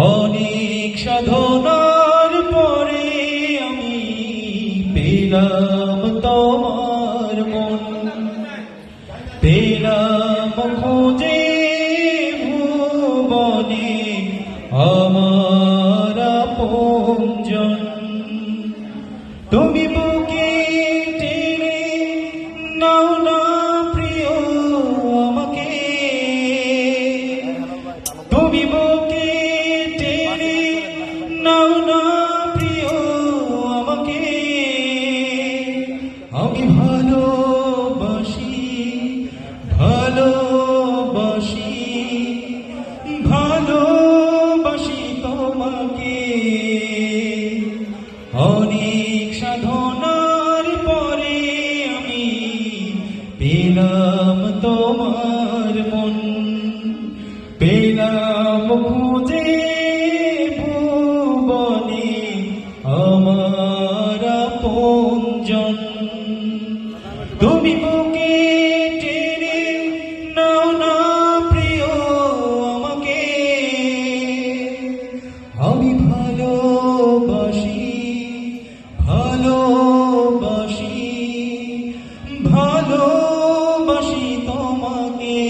অনেক সাধনার পরে আমি পেলাম তোমার মন, পেলাম খুঁজে ভুবনে আমার আপনজন। তুমি বুকে টেনে নাও না প্রিয় আমাকে, তুমি বুকে টেনে নাও না প্রিয় আমাকে। আমি ভালোবাসি ভালোবাসি ভালোবাসি তোমাকে। অনেক সাধনার পরে আমি পেলাম তোমার মন, পেলাম খুঁজে ভুবনে আমার আপনজন। তুমি বুকে টেনে নাও না প্রিয় আমাকে। আমি ভালোবাসি ভালোবাসি ভালোবাসি তোমাকে।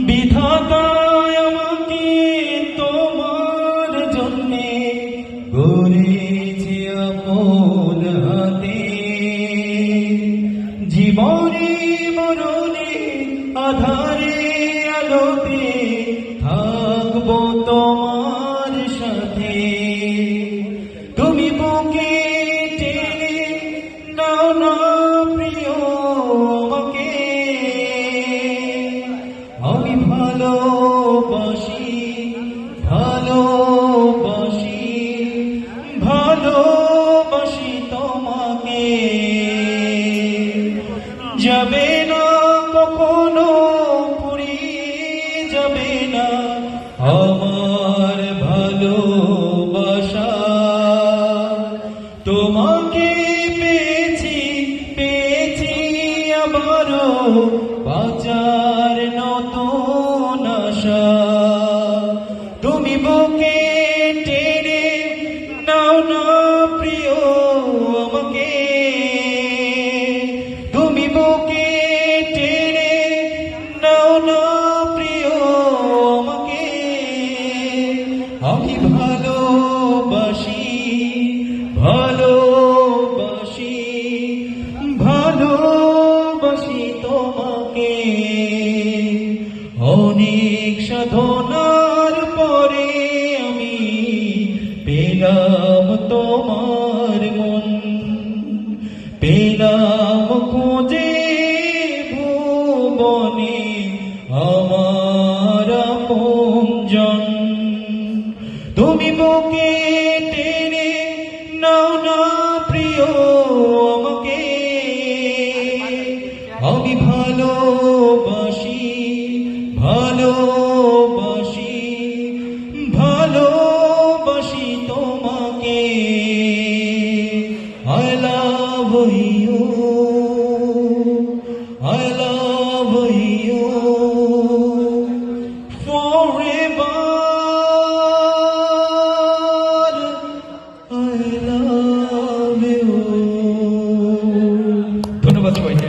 বিধাতা আমাকে তোমার জন্যে গড়েছে আপন হাতে। জীবনে মরণে আধারে আলোতে থাকবো তোমার সাথে। তুমি বুকে টেনে নাও না প্রিয় আমাকে। আমি ভালোবাসি ভালোবাসি ভালোবাসি তোমাকে। যাবে না কখনো পুড়িয়ে যাবে না আমার ভালোবাসা। তোমাকে পেয়েছি পেয়েছি আবারও বাঁচার নতুন আশা। তুমি বুকে টেনে নাও না প্রিয় আমাকে। তুমি বুকে টেনে নাও না প্রিয় আমাকে। আমি ভালোবাসি ভালোবাসি ভালোবাসি তোমাকে। অনেক সাধনার পরে আমি পেলাম তোমার মন, পেলাম খুঁজে ভুবনে আমার আপনজন। তুমি বুকে টেনে নাও না প্রিয় আমাকে। আমি ভালোবাসি ভালোবাসি ভালোবাসি তোমাকে। I love you, I love you forever, I love you। ধন্যবাদ সবাইকে।